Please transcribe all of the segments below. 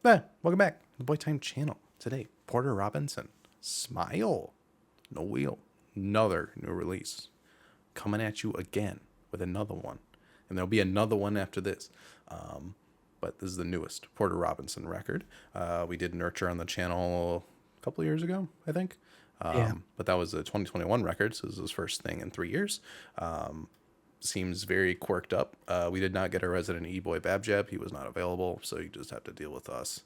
Welcome back to the Boy Time channel. Today, Porter Robinson, Smile, No Wheel, another new release. Coming at you again with another one. And there'll be another one after this. But this is the newest Porter Robinson record. We did Nurture on the channel a couple of years ago, I think. But that was a 2021 record, so this is his first thing in 3 years. Seems very quirked up. We did not get our resident E-Boy Babjab. He was not available, so you just have to deal with us,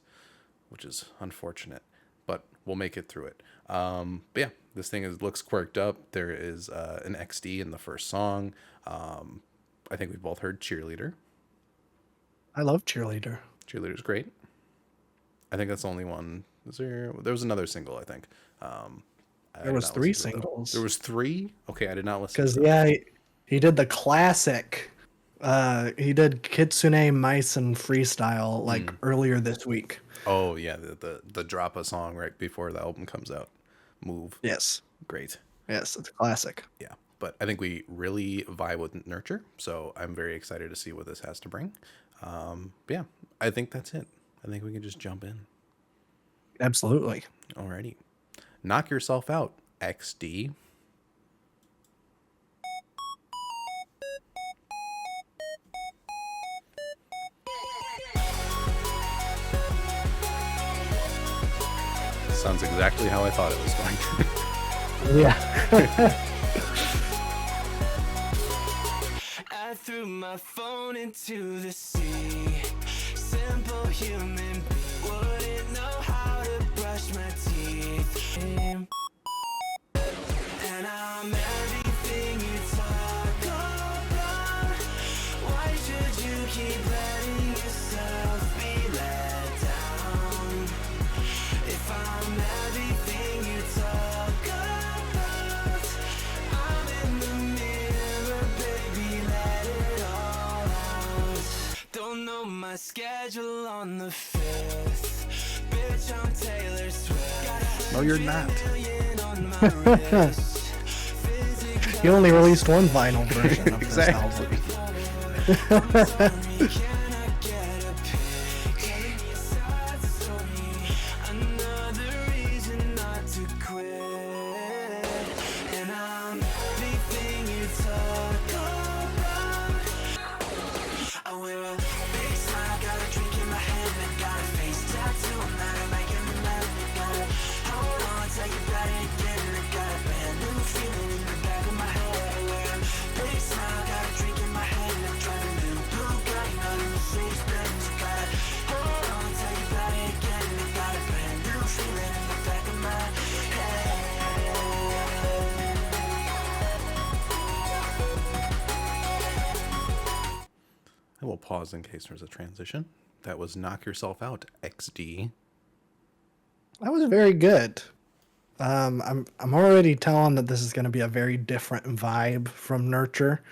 which is unfortunate, but we'll make it through it. But yeah, this thing looks quirked up. There is an XD in the first song. I think we both heard Cheerleader. I love Cheerleader. Cheerleader's great. I think that's the only one. There was another single, I think. There was 3 singles. There was 3? Okay, I did not listen because to that. he did the classic. He did Kitsune Mice and Freestyle like earlier this week. Oh yeah, the drop a song right before the album comes out. Move. Yes. Great. Yes, it's a classic. Yeah, but I think we really vibe with Nurture, so I'm very excited to see what this has to bring. But yeah, I think that's it. I think we can just jump in. Absolutely. Alrighty. Knock Yourself Out, XD. Sounds exactly how I thought it was going to. Yeah. I threw my phone into the sea. Simple human being wouldn't know how to brush my teeth. And I'm everything you talk about. Why should you keep letting yourself be let down? If I'm everything you talk about, I'm in the mirror, baby, let it all out. Don't know my schedule on the 5th. Bitch, I'm Taylor Swift. No, you're not. He only released one vinyl version of Exactly. this album. I will pause in case there's a transition. That was Knock Yourself Out, XD. That was very good. I'm already telling that this is going to be a very different vibe from Nurture,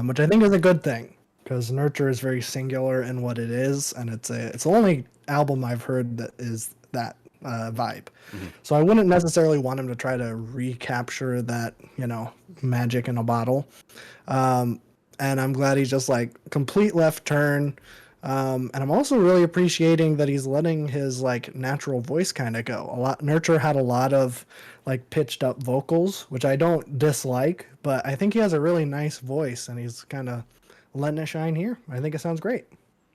which I think is a good thing because Nurture is very singular in what it is, and it's the only album I've heard that is that vibe. So I wouldn't necessarily want him to try to recapture that, magic in a bottle. And I'm glad he's just like complete left turn. And I'm also really appreciating that he's letting his like natural voice kind of go. Nurture had a lot of like pitched up vocals, which I don't dislike, but I think he has a really nice voice and he's kind of letting it shine here. I think it sounds great.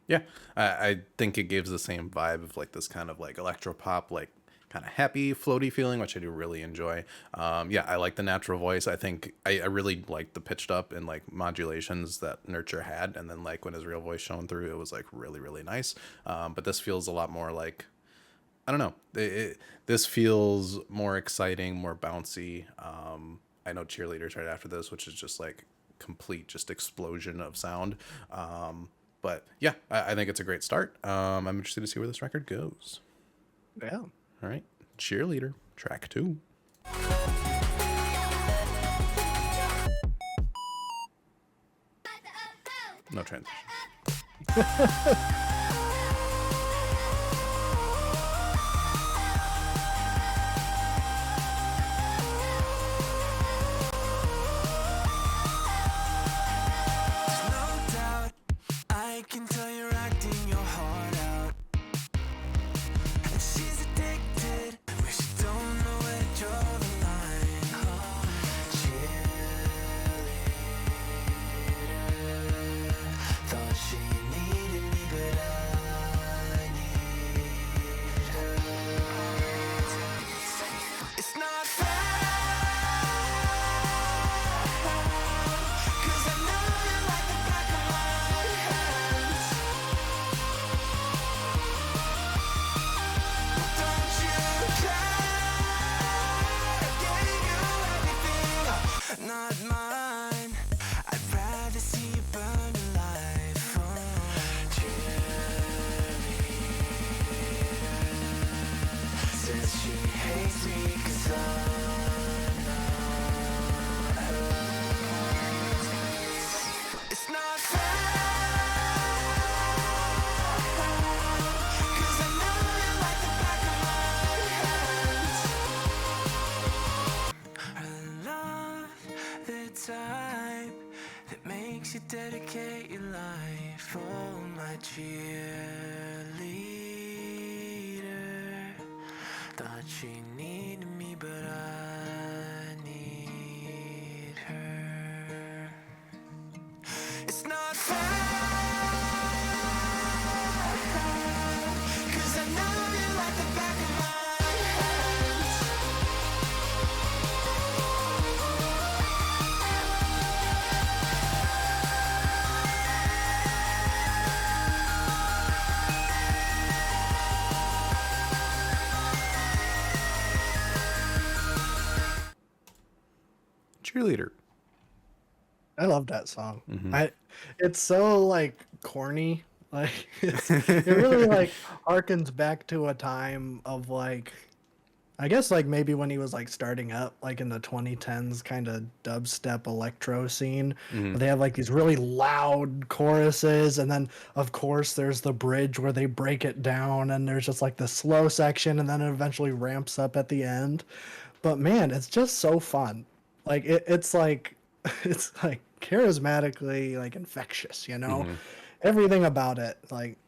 Yeah, I think it gives the same vibe of like this kind of like electropop, like kind of happy, floaty feeling, which I do really enjoy. Yeah, I like the natural voice. I think I really like the pitched up and like modulations that Nurture had, and then like when his real voice shone through, it was like really, really nice. But this feels a lot more like, I don't know, this feels more exciting, more bouncy. I know Cheerleader's right after this, which is just like complete just explosion of sound. But yeah, I think it's a great start. I'm interested to see where this record goes. Yeah. All right, Cheerleader, track 2. No transition. I can tell you're acting your heart out. chase me, 'cause I'm not hurt. It's not fair, 'cause I know you like the back of my hand. I love the type that makes you dedicate your life. Oh, my cheerleader. Thought she needed me, but I need her. It's not fair, 'cause I know you like the back of my hand. Cheerleader. I love that song. It's so like corny. Like it really like harkens back to a time of like, I guess like maybe when he was like starting up like in the 2010s kind of dubstep electro scene. Where they have like these really loud choruses, and then of course there's the bridge where they break it down, and there's just like the slow section, and then it eventually ramps up at the end. But man, it's just so fun. Like it's like it's like charismatically like infectious, you know? Everything about it. Like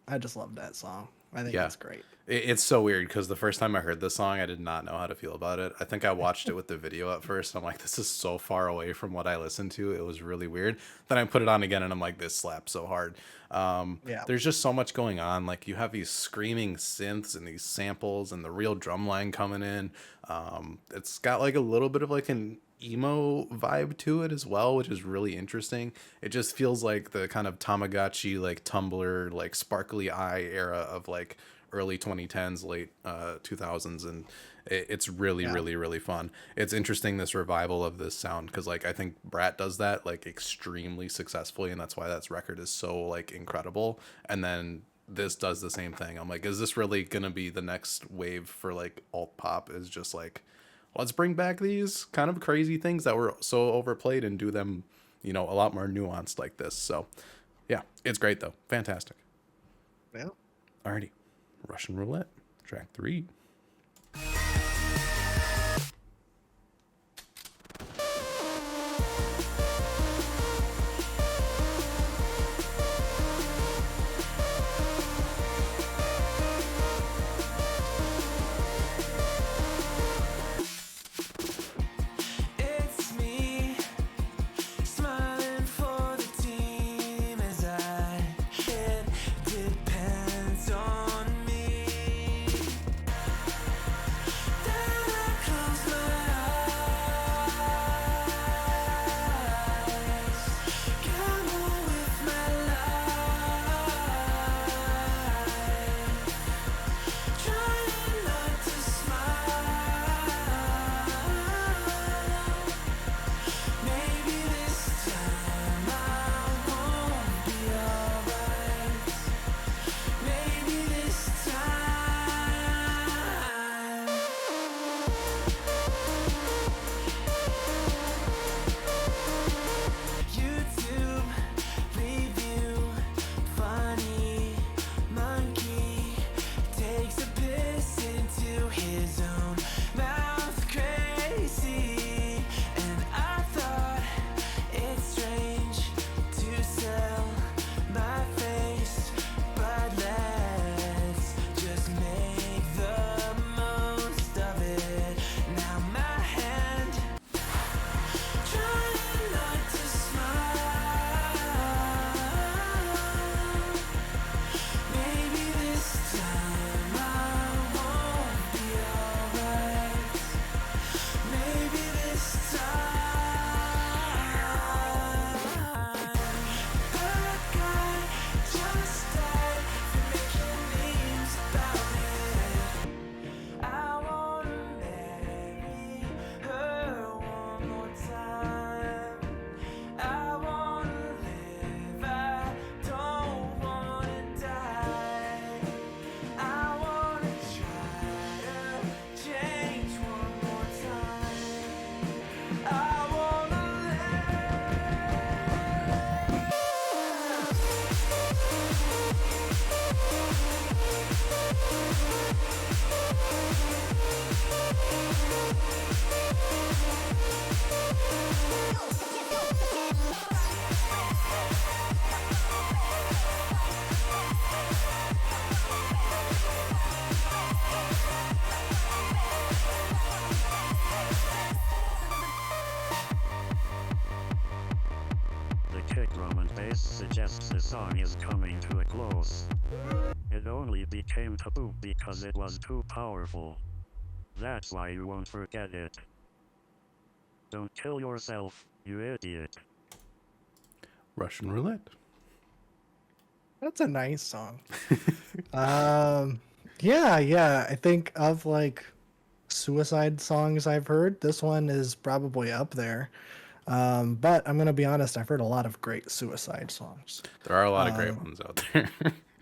I just love that song. I think Yeah. it's great. It's so weird because the first time I heard this song, I did not know how to feel about it. I think I watched it with the video at first. And I'm like, this is so far away from what I listened to. It was really weird. Then I put it on again and I'm like, this slaps so hard. Yeah. There's just so much going on. Like you have these screaming synths and these samples and the real drum line coming in. It's got like a little bit of like an emo vibe to it as well, which is really interesting. It just feels like the kind of Tamagotchi, like Tumblr, like sparkly eye era of like early 2010s, late 2000s, and it's really really fun. It's interesting, this revival of this sound, because like I think Brat does that like extremely successfully, and that's why that record is so like incredible. And then this does the same thing. I'm like, is this really gonna be the next wave for like alt pop? Is just like, let's bring back these kind of crazy things that were so overplayed and do them, you know, a lot more nuanced like this. So yeah, it's great though. Fantastic. Yeah. Alrighty. Russian Roulette, track 3. It's me, smiling for the team as I it depends on me. song is coming to a close. It only became taboo because it was too powerful. That's why you won't forget it. Don't kill yourself, you idiot. Russian Roulette. That's a nice song. Yeah. I think of like suicide songs I've heard, this one is probably up there. But I'm gonna be honest, I've heard a lot of great suicide songs. There are a lot of great ones out there.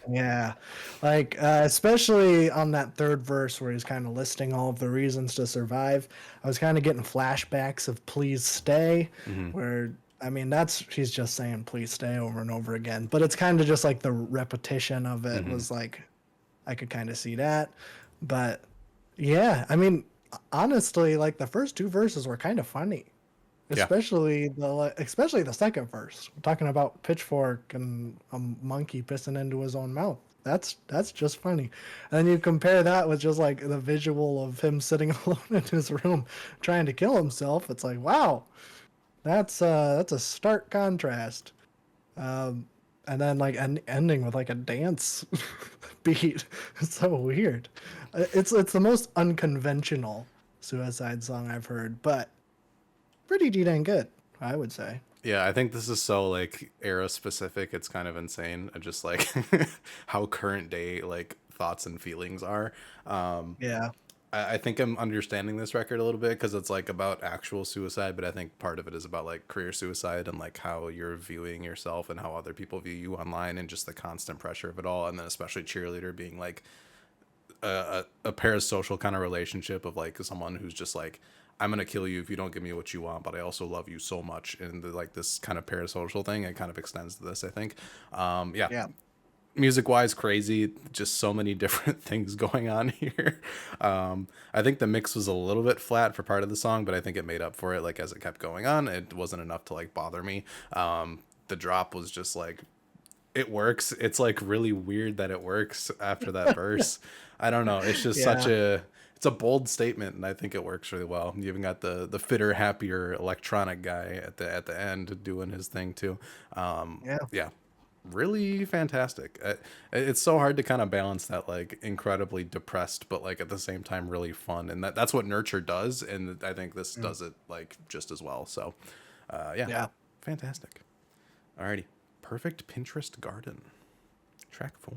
Yeah, like especially on that third verse where he's kind of listing all of the reasons to survive. I was kind of getting flashbacks of "Please Stay," where I mean he's just saying "Please stay" over and over again, but it's kind of just like the repetition of it was like I could kind of see that. But yeah, I mean honestly, like the first two verses were kind of funny. Yeah. Especially the second verse, talking about pitchfork and a monkey pissing into his own mouth. That's just funny. And then you compare that with just like the visual of him sitting alone in his room trying to kill himself. It's like, wow, that's a stark contrast. And then like ending with like a dance beat. It's so weird. It's the most unconventional suicide song I've heard, but pretty dang good, I would say. Yeah, I think this is so like era specific. It's kind of insane. Just like how current day like thoughts and feelings are. Yeah. I think I'm understanding this record a little bit because it's like about actual suicide, but I think part of it is about like career suicide and like how you're viewing yourself and how other people view you online and just the constant pressure of it all. And then especially Cheerleader being like a parasocial kind of relationship of like someone who's just like, I'm gonna kill you if you don't give me what you want, but I also love you so much. And like this kind of parasocial thing, it kind of extends to this, I think. Yeah. Music wise, crazy. Just so many different things going on here. I think the mix was a little bit flat for part of the song, but I think it made up for it. Like as it kept going on, it wasn't enough to like bother me. The drop was just like, it works. It's like really weird that it works after that verse. I don't know. It's just it's a bold statement, and I think it works really well. You even got the fitter, happier electronic guy at the end doing his thing too. Yeah, really fantastic. It's so hard to kind of balance that like incredibly depressed, but like at the same time really fun, and that's what Nurture does, and I think this does it like just as well. So, yeah, fantastic. Alrighty, Perfect Pinterest Garden, track 4.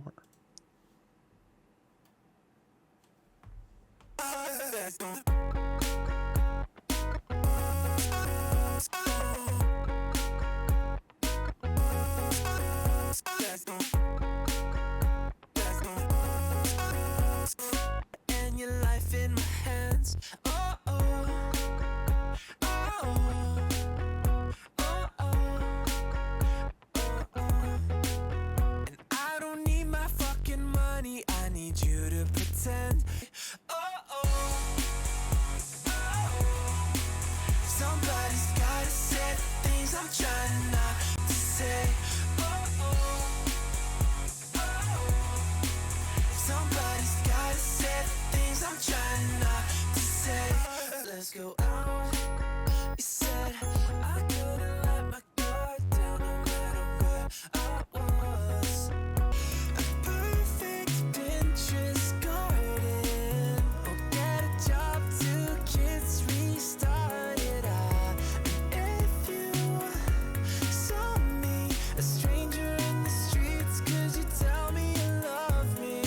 And your life in my hands. Oh, oh. Oh, oh. Oh, oh. Oh, oh. And I don't need my fucking money, I need you to pretend. Oh, oh. Oh. Somebody's gotta say the things I'm trying not to say. Oh, oh. Somebody's gotta say the things I'm trying not to say. Let's go out. You said I couldn't let my guard down no matter where I was. A perfect Pinterest garden. Or get a job, 2 kids, restart it all. And if you saw me, a stranger in the streets, could you tell me you love me?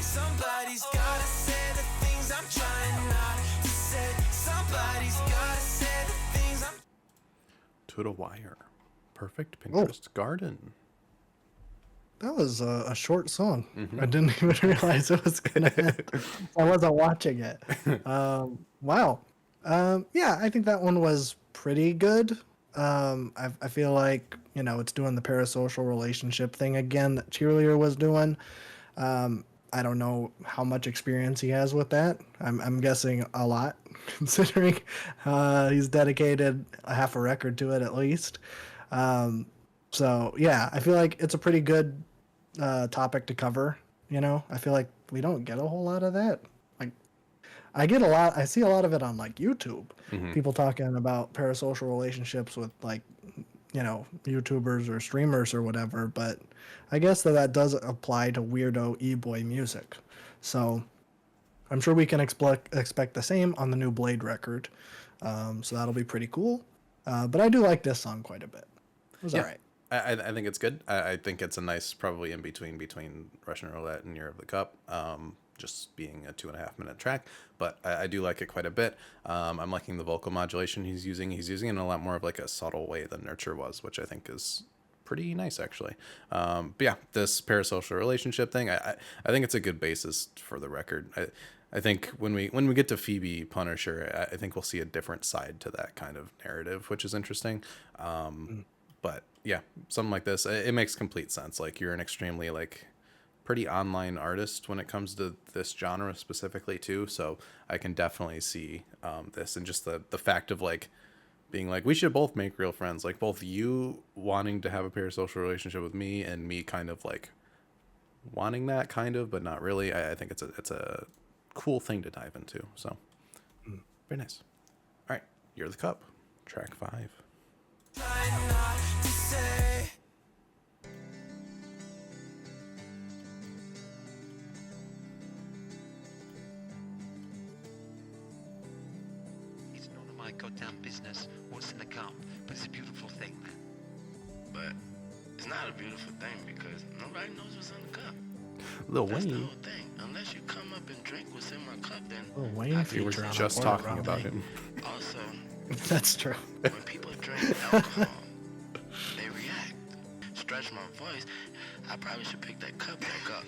Somebody's gotta say the things I'm trying not to say. Somebody's gotta say the things I'm. To the Wire, Perfect Pinterest Garden. That was a short song. I didn't even realize it was gonna end. I wasn't watching it. Wow. Yeah, I think that one was pretty good. I feel like, you know, it's doing the parasocial relationship thing again that Cheerleader was doing. I don't know how much experience he has with that. I'm guessing a lot, considering he's dedicated a half a record to it at least. So yeah, I feel like it's a pretty good topic to cover. You know, I feel like we don't get a whole lot of that. Like, I see a lot of it on like YouTube. People talking about parasocial relationships with like, YouTubers or streamers or whatever, but I guess that does apply to weirdo e-boy music. So I'm sure we can expect the same on the new Blade record. So that'll be pretty cool. But I do like this song quite a bit. It was all right. I think it's good. I think it's a nice, probably in between Russian Roulette and Year of the Cup. Just being a 2.5-minute track, but I do like it quite a bit. I'm liking the vocal modulation he's using. He's using it in a lot more of like a subtle way than Nurture was, which I think is pretty nice actually. But yeah, this parasocial relationship thing, I think it's a good basis for the record. I think when we get to Phoebe Punisher, I think we'll see a different side to that kind of narrative, which is interesting. But yeah, something like this, it makes complete sense. Like, you're an extremely like pretty online artist when it comes to this genre specifically too. So I can definitely see this, and just the fact of like being like, we should both make real friends, like both you wanting to have a parasocial relationship with me and me kind of like wanting that kind of, but not really. I think it's a cool thing to dive into. So very nice. All right, You're the Cup, track 5. Try not to say. It's none of my goddamn business what's in the cup, but it's a beautiful thing, man. But it's not a beautiful thing because nobody knows what's in the cup. Lil That's the Wayne, whole thing. Unless you come up and drink what's in my cup, then Lil Wayne I we were feature on a just Porter talking Robinson. about him. also, That's true. when people drink alcohol, they react. Stretch my voice. I probably should pick that cup back up.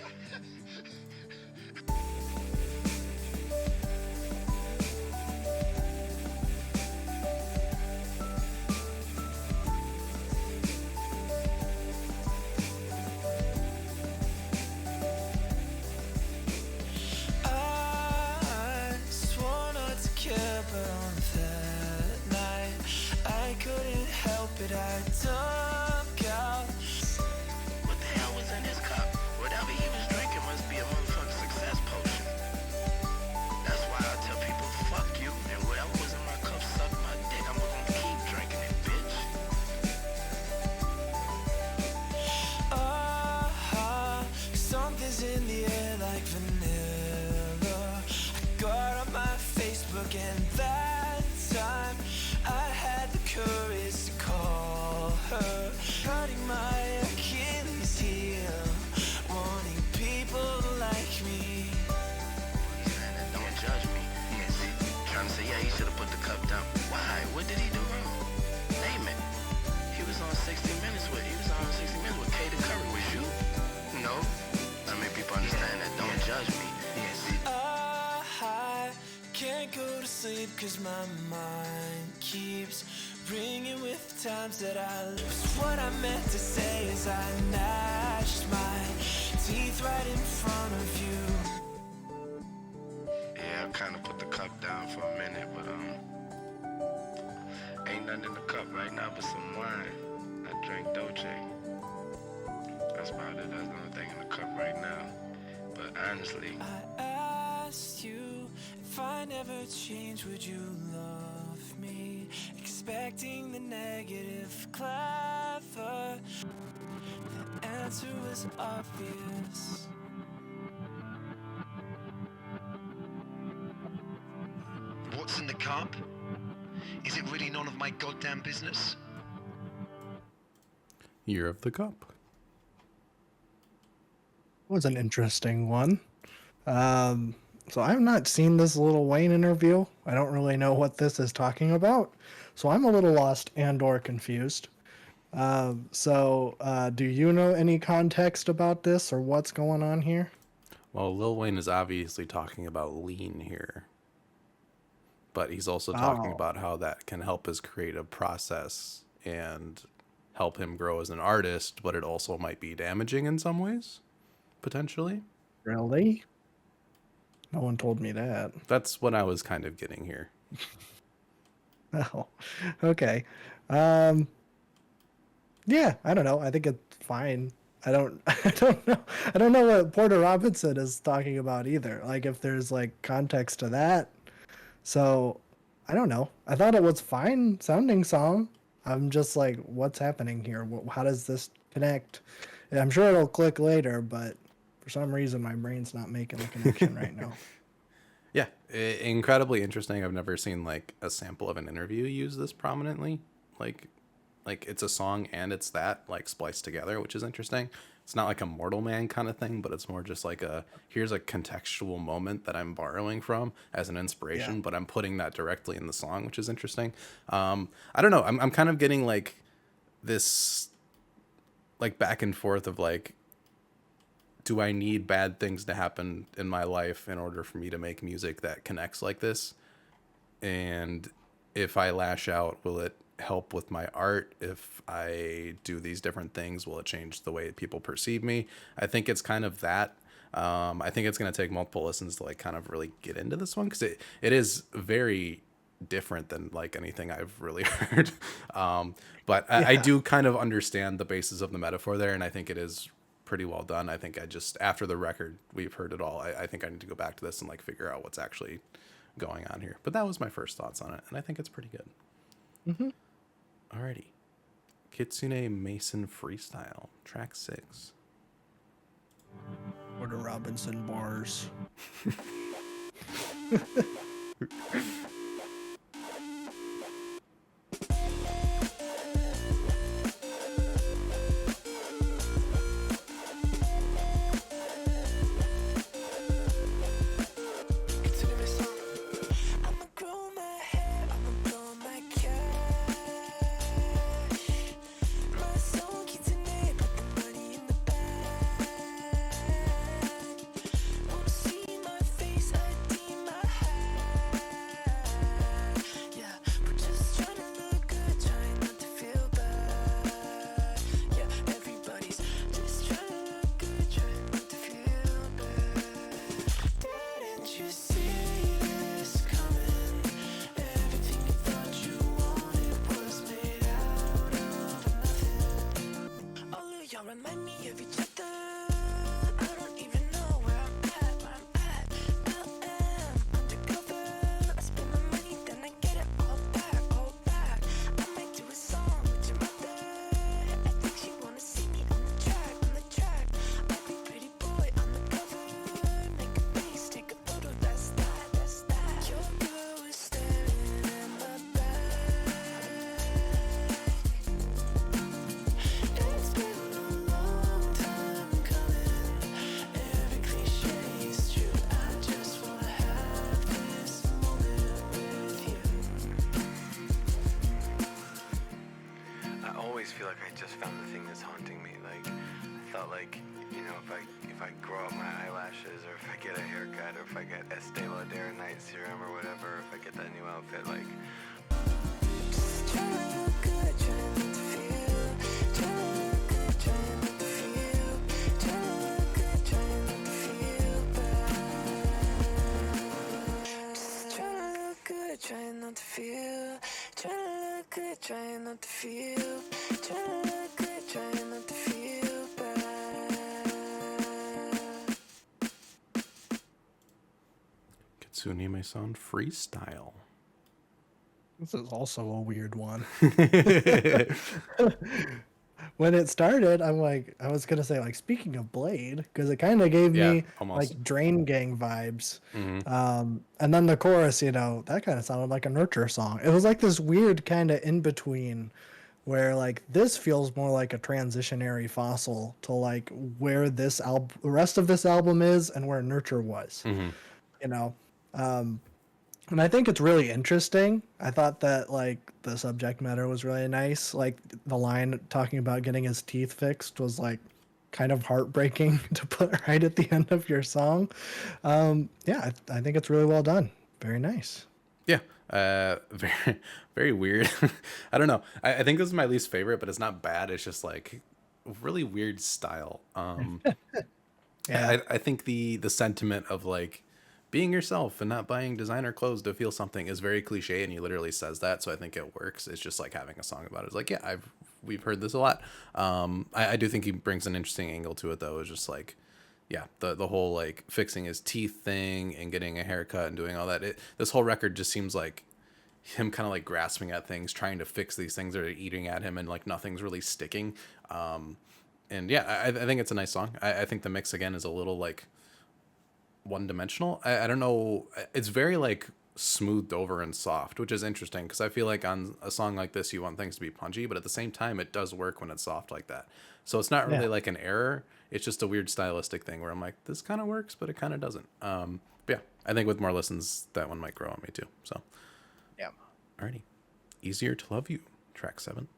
I swore not to care, but on that night I couldn't help it. I took out. What the hell was in his cup? Whatever he was drinking must be a motherfucking success potion. That's why I tell people, fuck you, and whatever was in my cup, suck my dick. I'm gonna keep drinking it, bitch. Something's in the air like vanilla. I got on my Facebook, and that time I had the courage to call her. Cutting my Achilles heel, wanting people like me. Man, and don't judge me. And see, trying to say, yeah, he should have put the cup down. Why? What did he do wrong? Name it. He was on 60 Minutes with Katie Curry. Was you? No. I mean, people understand that. Don't judge me. And see, I can't go to sleep 'cause my mind keeps ringing with times that I lose. What I meant to say is I gnashed my teeth right in front of you. yeah, I kind of put the cup down for a minute, but ain't nothing in the cup right now but some wine. I drank Dolce. That's about it. That's the only thing in the cup right now. But honestly, I asked you if I never change, would you love me? Expecting the negative, clever. The answer was obvious. What's in the cup? Is it really none of my goddamn business? Year of the Cup. Was an interesting one. So I've not seen this Lil Wayne interview. I don't really know what this is talking about. So I'm a little lost and or confused. Do you know any context about this or what's going on here? Well, Lil Wayne is obviously talking about lean here, but he's also talking Oh. about how that can help his creative process and help him grow as an artist, but it also might be damaging in some ways, potentially. Really? No one told me that. That's what I was kind of getting here. Oh, okay. Yeah, I don't know. I think it's fine. I don't I don't know. I don't know what Porter Robinson is talking about either. Like if there's like context to that. So, I don't know. I thought it was fine sounding song. I'm just like, what's happening here? How does this connect? And I'm sure it'll click later, but for some reason my brain's not making the connection right now. Yeah, incredibly interesting. I've never seen like a sample of an interview use this prominently. Like, like it's a song and it's that like spliced together, which is interesting. It's not like a Mortal Man kind of thing, but it's more just like a here's a contextual moment that I'm borrowing from as an inspiration, Yeah. but I'm putting that directly in the song, which is interesting. I don't know. I'm kind of getting like this like back and forth of like, do I need bad things to happen in my life in order for me to make music that connects like this? And if I lash out, will it help with my art? If I do these different things, will it change the way people perceive me? I think it's kind of that. I think it's going to take multiple listens to like kind of really get into this one, because it is very different than like anything I've really heard. But I Yeah. do kind of understand the basis of the metaphor there, and I think it is pretty well done. I think I just, after the record, we've heard it all. I think I need to go back to this and like figure out what's actually going on here. But that was my first thoughts on it, and I think it's pretty good. Alrighty. Kitsune Mason Freestyle, track 6. Porter Robinson bars. I'ma grow my hair, I'ma blow my cash. My soul keeps in it, put the money in the bag. Wanna see my face, ID my hat. Yeah, we're just trying to look good, trying not to feel bad. Yeah, everybody's just trying to look good, trying not to feel bad. Didn't you see this coming? Everything you thought you wanted was made out of nothing. All of y'all remind me of each other. I don't even know where I'm at. LM, undercover. I spend my money, then I get it all back. I might do a song with your mother. I think she wanna see me on the track. I'll be pretty boy on the cover. Make a face, take a photo, that's that. Your girl is staring at my back. It's been a long time coming. Every cliche is true. I just wanna have this moment with you. I always feel like I just found the thing that's haunting me. Like, I thought like, you know, if I grow out my eyelashes, or if I get a haircut, or if I get Estee Lauder night serum or whatever, if I get that new outfit, like, Just trying to look good, trying not to feel. Trying to look good, trying not to feel. Trying to look good, trying not to feel bad. Just trying to look good, trying not to feel. Trying to look good, trying not to feel. Trying to look good, trying not to feel bad. Kitsune Mason Freestyle. This is also a weird one. When it started, I'm like, I was gonna say, like, speaking of Blade, because it kind of gave Yeah, me almost. like Drain Gang vibes. And then the chorus, you know, that kind of sounded like a Nurture song. It was like this weird kind of in between, where like this feels more like a transitionary fossil to like where this the rest of this album is and where Nurture was. You know, and I think it's really interesting. I thought that like the subject matter was really nice. Like the line talking about getting his teeth fixed was like kind of heartbreaking to put right at the end of your song. Yeah, I think it's really well done. Very nice. Yeah. Very, very weird. I don't know. I think this is my least favorite, but it's not bad. It's just like really weird style. Yeah. I think the sentiment of like being yourself and not buying designer clothes to feel something is very cliche, and he literally says that, so I think it works. It's just like having a song about it. It's like, yeah, we've heard this a lot. I do think he brings an interesting angle to it, though. It's just like, yeah, the whole like fixing his teeth thing and getting a haircut and doing all that. This whole record just seems like him kind of like grasping at things, trying to fix these things that are eating at him, and like nothing's really sticking. And yeah, I think it's a nice song. I think the mix again is a little like one dimensional. I don't know. It's very like smoothed over and soft, which is interesting because I feel like on a song like this, you want things to be punchy, but at the same time, it does work when it's soft like that. So it's not really Yeah. like an error. It's just a weird stylistic thing where I'm like, this kind of works, but it kind of doesn't. But yeah, I think with more listens, that one might grow on me too. So, Yeah. alrighty. Easier to Love You, track 7.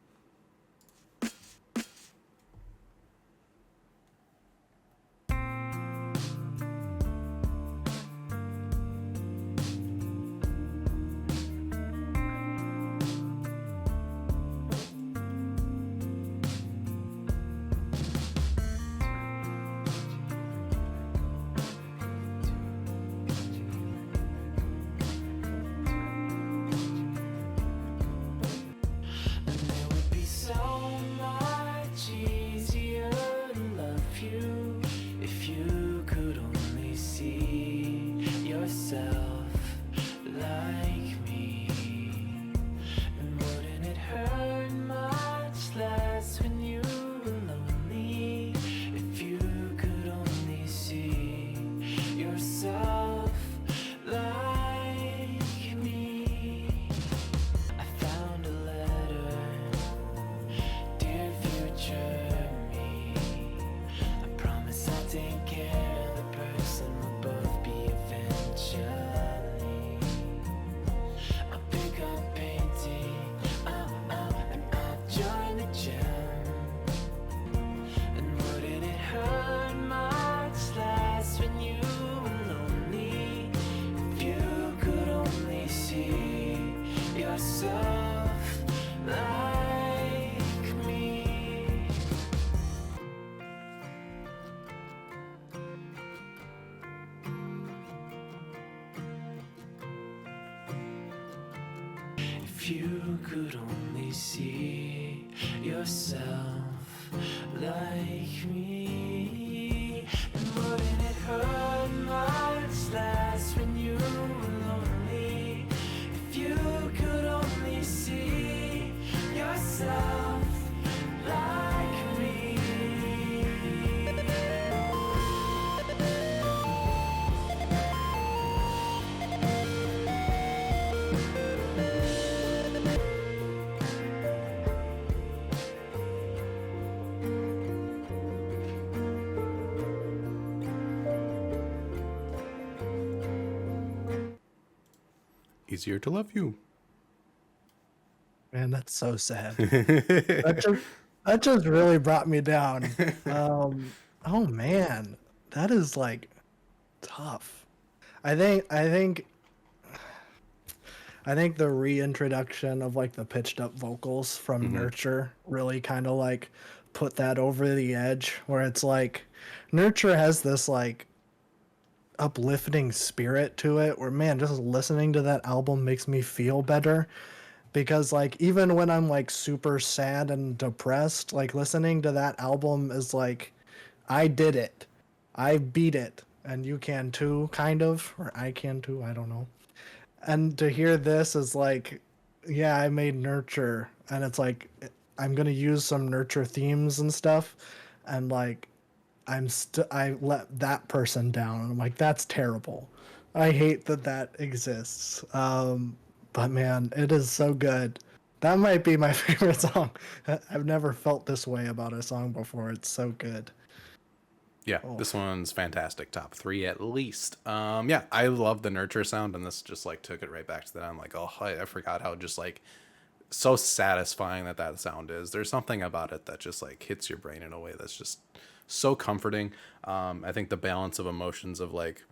And it would be so much easier to love you if you could only see yourself like me. And wouldn't it hurt much less when you were lonely if you could only see yourself like me? I found a letter, dear future me. I promise I'll take care of the person we'll both be eventually. I'll pick up painting, and I'll join the gym. And wouldn't it hurt much less when you were lonely if you could only see yourself like me? If you could only see yourself like me, and wouldn't it hurt much less when you were lonely if you could only see yourself like me? Easier to Love You. Man, that's so sad. That just really brought me down. Oh man, that is like tough. I think the reintroduction of like the pitched up vocals from Nurture really kind of like put that over the edge where it's like Nurture has this like uplifting spirit to it where man, just listening to that album makes me feel better because like even when I'm like super sad and depressed, like listening to that album is like I did it. I beat it and you can too, kind of, or I can too, I don't know. And to hear this is like, yeah, I made Nurture, and it's like I'm gonna use some Nurture themes and stuff, and like I let that person down, and I'm like, that's terrible. I hate that that exists. But man, it is so good. That might be my favorite song. I've never felt this way about a song before. It's so good. Yeah, this one's fantastic. Top 3 at least. Yeah, I love the Nurture sound, and this just like took it right back to that. I'm like, oh, I forgot how just like so satisfying that sound is. There's something about it that just like hits your brain in a way that's just so comforting. I think the balance of emotions of like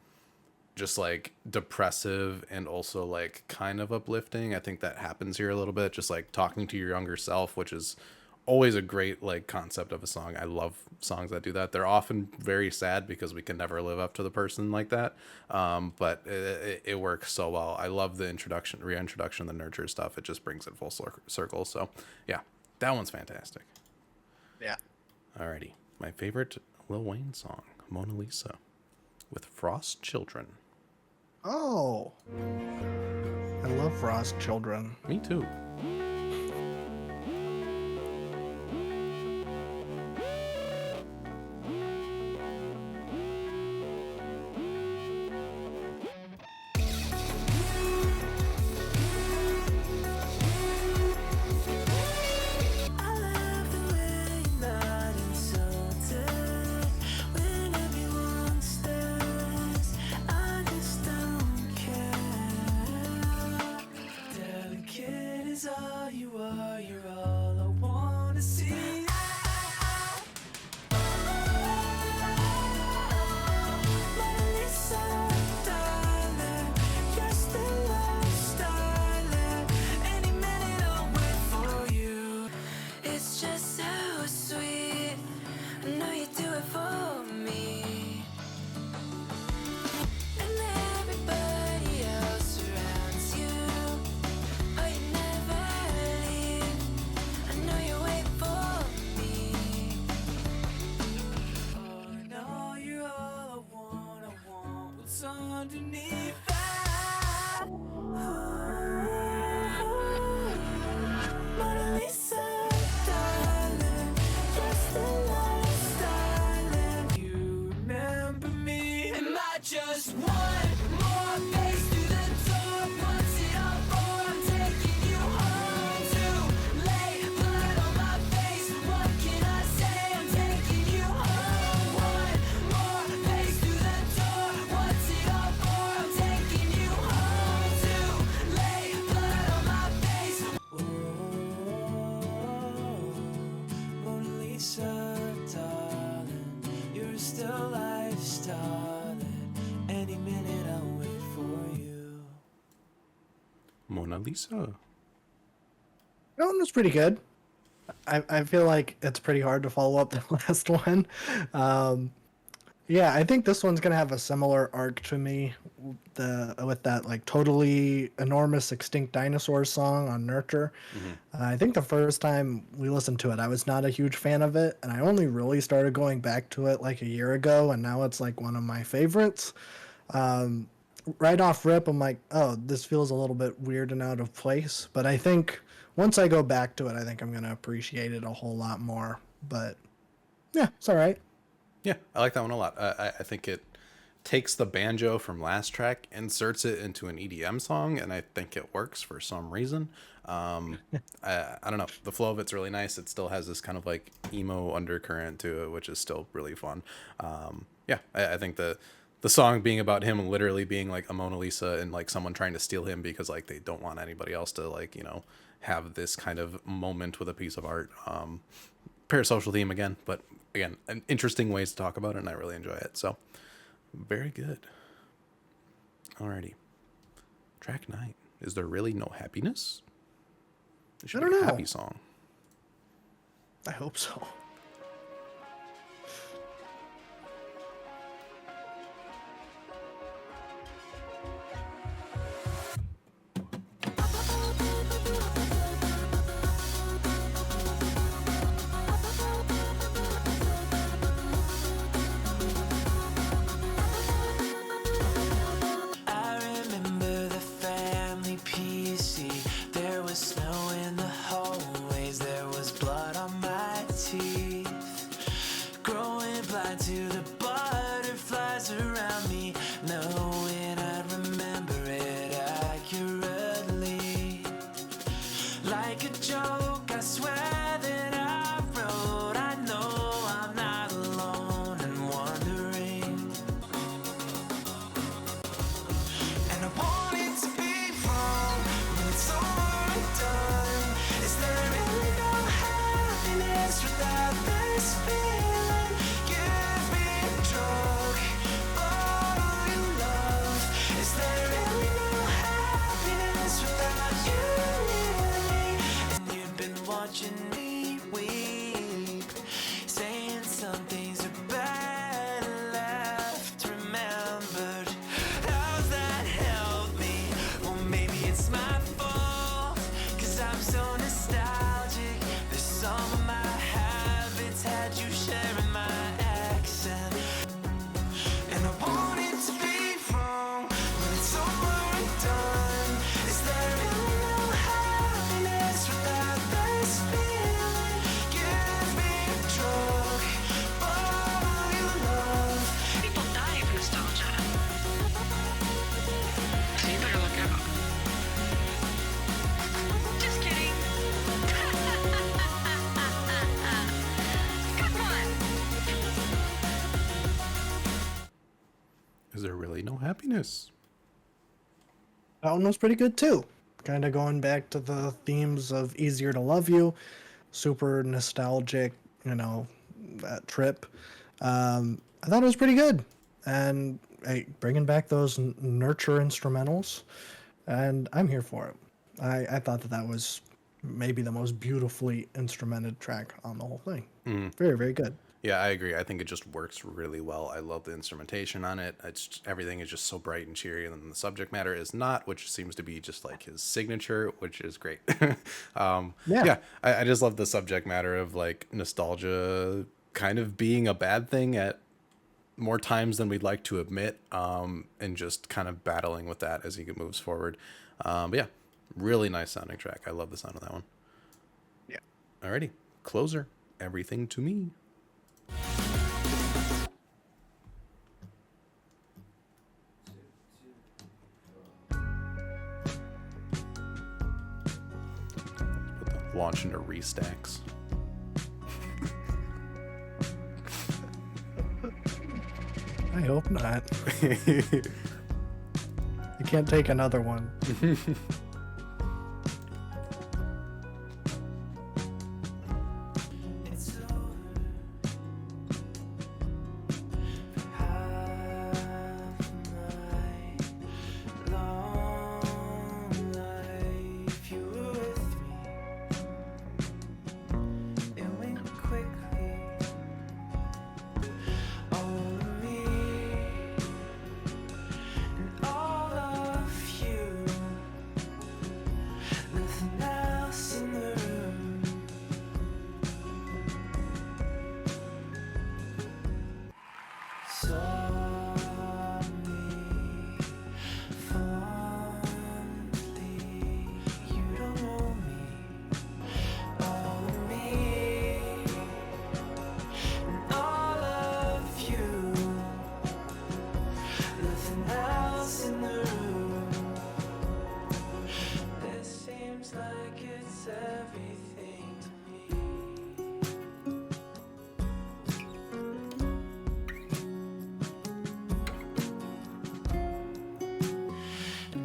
just like depressive and also like kind of uplifting, I think that happens here a little bit. Just like talking to your younger self, which is always a great like concept of a song. I love songs that do that. They're often very sad because we can never live up to the person like that. But it works so well. I love the reintroduction, the Nurture stuff. It just brings it full circle. So yeah, that one's fantastic. Yeah. Alrighty. My favorite Lil Wayne song, Mona Lisa, with Frost Children. Oh. I love Frost Children. Me too. I love the way you're not insulted when everyone stares. I just don't care. Delicate is all you are. You're all I wanna see. Mona Lisa, darling, you're still a starlet. Any minute I'll wait for you. It's just so sweet. I know you do it for me. And everybody else surrounds you. Oh, you never leave. I know you wait for me. Oh, and all you're all I want what's underneath that. Mona Lisa, darling, you're still a starlet. You remember me? Am I just one more face through the door? What's it all for? I'm taking you home to lay blood on my face. What can I say? I'm taking you home. One more face through the door. What's it all for? I'm taking you home to lay blood on my face. Mona Lisa, darling, you're still life, starling. Any minute I'll wait for you. Mona Lisa. That one was pretty good. I feel like it's pretty hard to follow up the last one. Yeah, I think this one's gonna have a similar arc to me, with that like totally enormous extinct dinosaur song on Nurture. I think the first time we listened to it, I was not a huge fan of it, and I only really started going back to it like a year ago, and now it's like one of my favorites. Right off rip, I'm like, oh, this feels a little bit weird and out of place, but I think once I go back to it, I think I'm gonna appreciate it a whole lot more. But yeah, it's all right. Yeah, I like that one a lot. I think it takes the banjo from last track, inserts it into an EDM song, and I think it works for some reason. I don't know. The flow of it's really nice. It still has this kind of like emo undercurrent to it, which is still really fun. Yeah, I think the song being about him literally being like a Mona Lisa and like someone trying to steal him because like they don't want anybody else to like, you know, have this kind of moment with a piece of art. Parasocial theme again, but again, an interesting ways to talk about it, and I really enjoy it. So, very good. Alrighty. Track 9. Is there really no happiness? It should I be don't a know. happy song. I hope so. I remember the family PC. There was snow in the hallways. There was blood on my teeth. Happiness. That one was pretty good too. Kind of going back to the themes of Easier to Love You, super nostalgic, that trip. I thought it was pretty good. And hey, bringing back those nurture instrumentals, and I'm here for it. I thought that was maybe the most beautifully instrumented track on the whole thing. Very, very good. Yeah, I agree. I think it just works really well. I love the instrumentation on it. Everything is just so bright and cheery, and then the subject matter is not, which seems to be just like his signature, which is great. I just love the subject matter of like nostalgia kind of being a bad thing at more times than we'd like to admit, and just kind of battling with that as he moves forward. But yeah, really nice sounding track. I love the sound of that one. Yeah. Alrighty, closer. Everything to Me. Launch into restacks. I hope not. You can't take another one. It's over for half my long life. You were with me. It went quickly. All of me and all of you. Nothing else in the room. Saw me fondly. You don't know me. All of me and all of you. Nothing else in the room. This seems like it's everything to me.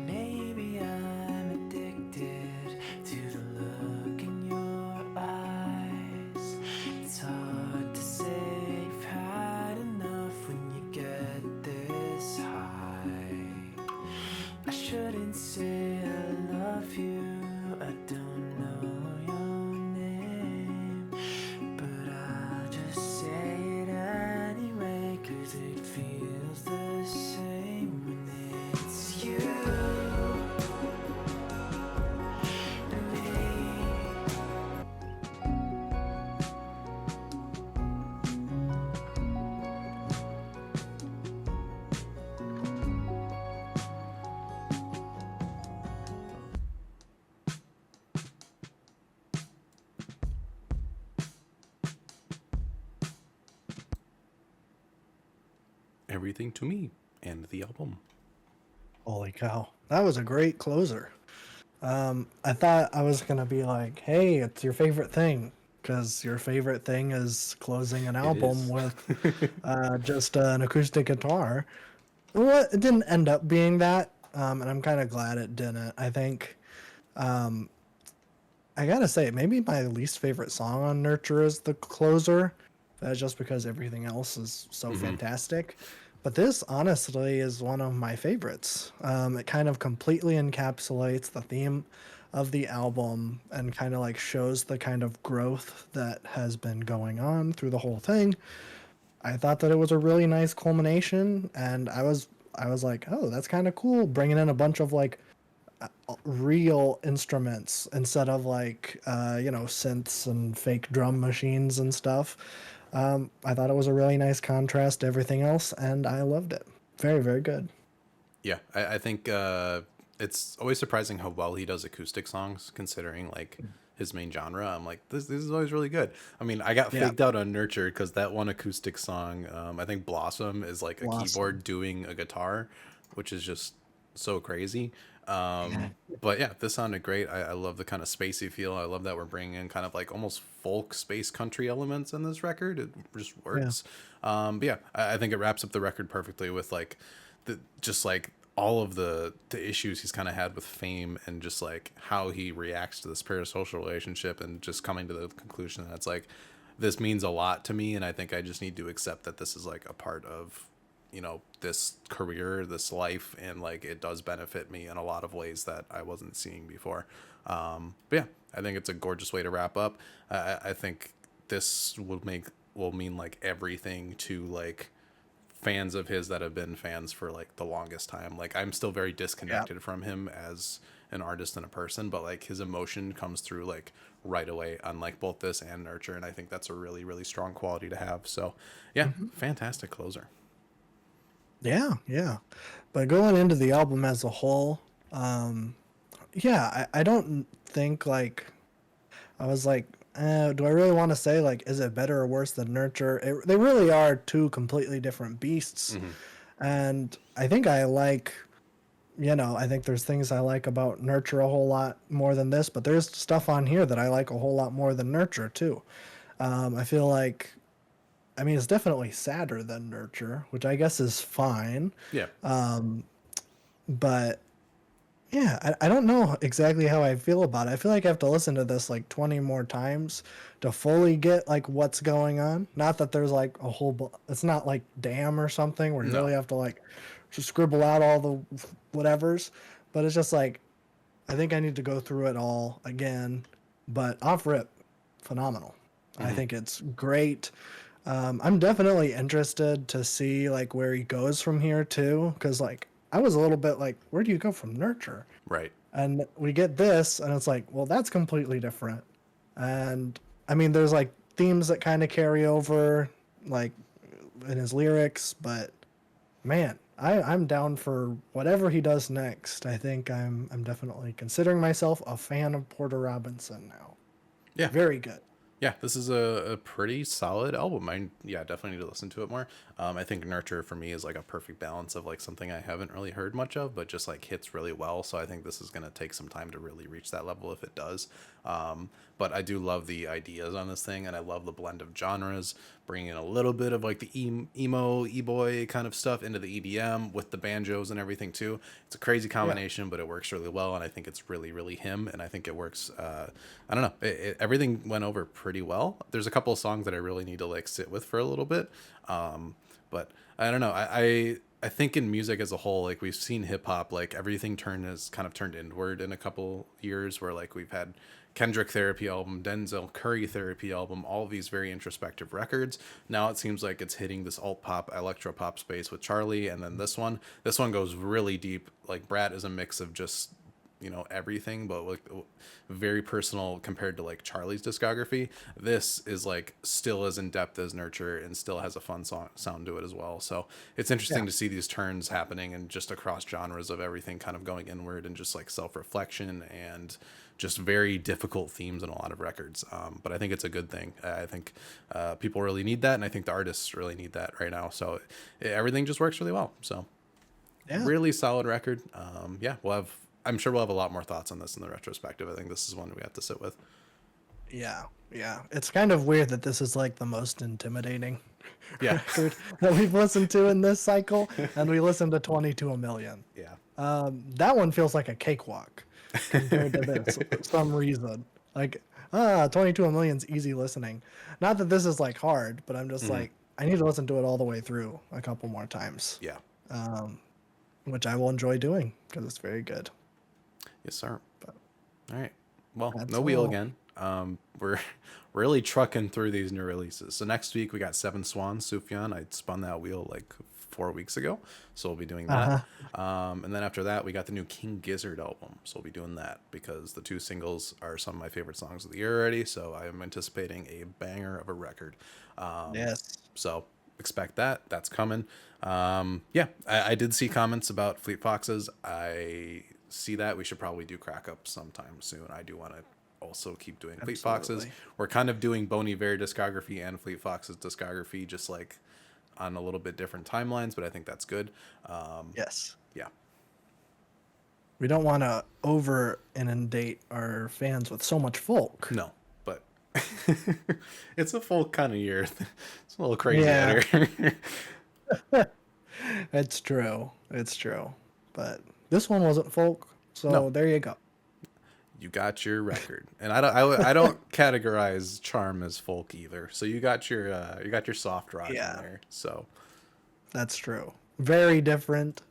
Maybe I'm addicted to the look in your eyes. It's hard to say you've had enough when you get this high. I shouldn't say I love you. I don't know your name, but I'll just say it anyway, 'cause it feels the same when it's you and me. Everything to Me and the album. Holy cow. That was a great closer. I thought I was going to be like, hey, it's your favorite thing. Because your favorite thing is closing an album is. with just an acoustic guitar. Well, it didn't end up being that. And I'm kind of glad it didn't. I think, I gotta say, maybe my least favorite song on Nurture is the closer. That's just because everything else is so fantastic. But this, honestly, is one of my favorites. It kind of completely encapsulates the theme of the album and kind of like shows the kind of growth that has been going on through the whole thing. I thought that it was a really nice culmination, and I was like, oh, that's kind of cool, bringing in a bunch of like real instruments instead of like synths and fake drum machines and stuff. I thought it was a really nice contrast to everything else, and I loved it. Very, very good. Yeah, I think it's always surprising how well he does acoustic songs, considering like his main genre. I'm like, this is always really good. I mean, I got faked out on Nurture because that one acoustic song, I think Blossom, is like a keyboard doing a guitar, which is just so crazy. But yeah, this sounded great. I love the kind of spacey feel. I love that we're bringing in kind of like almost folk space country elements in this record. It just works. But yeah, I think it wraps up the record perfectly with like just like all of the issues he's kind of had with fame, and just like how he reacts to this parasocial relationship, and just coming to the conclusion that it's like, this means a lot to me, and I think I just need to accept that this is like a part of, you know, this career, this life, and like it does benefit me in a lot of ways that I wasn't seeing before. But yeah, I think it's a gorgeous way to wrap up. I think this will mean like everything to like fans of his that have been fans for like the longest time. Like, I'm still very disconnected from him as an artist and a person, but like his emotion comes through like right away on like both this and Nurture, and I think that's a really, really strong quality to have. So yeah, fantastic closer. Yeah. But going into the album as a whole, I don't think like I was like, do I really want to say like, is it better or worse than Nurture? They really are two completely different beasts, and I think I like, I think there's things I like about Nurture a whole lot more than this, but there's stuff on here that I like a whole lot more than Nurture too. I feel like, I mean, it's definitely sadder than Nurture, which I guess is fine. Yeah. But yeah, I don't know exactly how I feel about it. I feel like I have to listen to this like 20 more times to fully get like what's going on. Not that there's like a whole, it's not like Damn or something where you really have to like just scribble out all the whatevers. But it's just like, I think I need to go through it all again. But off rip, phenomenal. I think it's great. I'm definitely interested to see like where he goes from here too, because like I was a little bit like, where do you go from Nurture? Right. And we get this, and it's like, well, that's completely different. And I mean, there's like themes that kind of carry over, like in his lyrics, but man, I'm down for whatever he does next. I think I'm definitely considering myself a fan of Porter Robinson now. Yeah. Very good. Yeah, this is a pretty solid album. I definitely need to listen to it more. I think Nurture for me is like a perfect balance of like something I haven't really heard much of, but just like hits really well. So I think this is going to take some time to really reach that level if it does. But I do love the ideas on this thing, and I love the blend of genres, bringing in a little bit of like the emo, e-boy kind of stuff into the EDM with the banjos and everything too. It's a crazy combination, but it works really well, and I think it's really, really him, and I think it works. I don't know. Everything went over pretty well. There's a couple of songs that I really need to like sit with for a little bit, but I don't know. I think in music as a whole, like we've seen hip hop, like everything has kind of turned inward in a couple years, where like we've had Kendrick Therapy album, Denzel Curry Therapy album, all of these very introspective records. Now it seems like it's hitting this alt pop, electro pop space with Charlie, and then this one goes really deep. Like Brat is a mix of just, everything, but like very personal compared to like Charlie's discography. This is like still as in depth as Nurture, and still has a fun sound to it as well. So it's interesting to see these turns happening, and just across genres of everything kind of going inward, and just like self-reflection, and just very difficult themes in a lot of records. But I think it's a good thing. I think people really need that, and I think the artists really need that right now. So everything just works really well. So really solid record. I'm sure we'll have a lot more thoughts on this in the retrospective. I think this is one we have to sit with. Yeah. It's kind of weird that this is like the most intimidating Yeah. record that we've listened to in this cycle, and we listened to 22 a million. Yeah. That one feels like a cakewalk compared to this for some reason. Like, 22 a million's easy listening. Not that this is like hard, but I'm just like, I need to listen to it all the way through a couple more times. Yeah. Which I will enjoy doing because it's very good. Yes, sir. All right. Well, That's no wheel all. again. We're really trucking through these new releases. So next week we got Seven Swans, Sufjan. I spun that wheel like 4 weeks ago, so we'll be doing that. And then after that we got the new King Gizzard album, so we'll be doing that because the 2 singles are some of my favorite songs of the year already. So I am anticipating a banger of a record. Yes. So expect that. That's coming. I did see comments about Fleet Foxes. I see that we should probably do Crack Up sometime soon. I do want to also keep doing Fleet Foxes. We're kind of doing Bon Iver discography and Fleet Foxes discography, just like on a little bit different timelines, but I think that's good. Yes. Yeah. We don't want to over inundate our fans with so much folk. No, but it's a folk kind of year. It's a little crazy Yeah. out here. It's true. It's true. But this one wasn't folk, so No. there you go. You got your record, and I don't categorize charm as folk either. So you got your soft rock Yeah. in there. So That's true. Very different.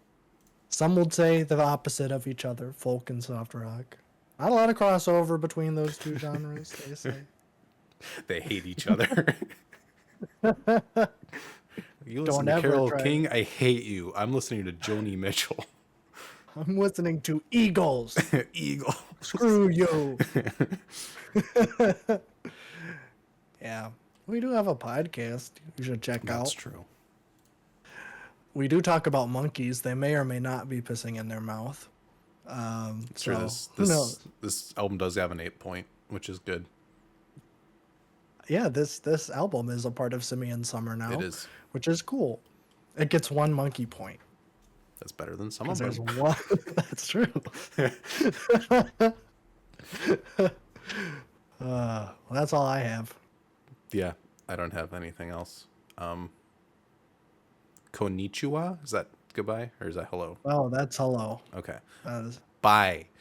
Some would say the opposite of each other, folk and soft rock. Not a lot of crossover between those two genres, they say. they hate each other. You listen Don't to ever Carole try. King, I hate you. I'm listening to Joni Mitchell. I'm listening to Eagles. Eagle. Screw you. Yeah. We do have a podcast you should check That's out. true. We do talk about monkeys. They may or may not be pissing in their mouth. It's true. Who knows? This album does have an 8 point, which is good. Yeah, this album is a part of Simeon Summer now. It is. Which is cool. It gets 1 monkey point. That's better than some of Because them. there's one. That's true. Well, that's all I have. Yeah, I don't have anything else. Konnichiwa? Is that goodbye or is that hello? Oh, that's hello. Okay. That is, Bye.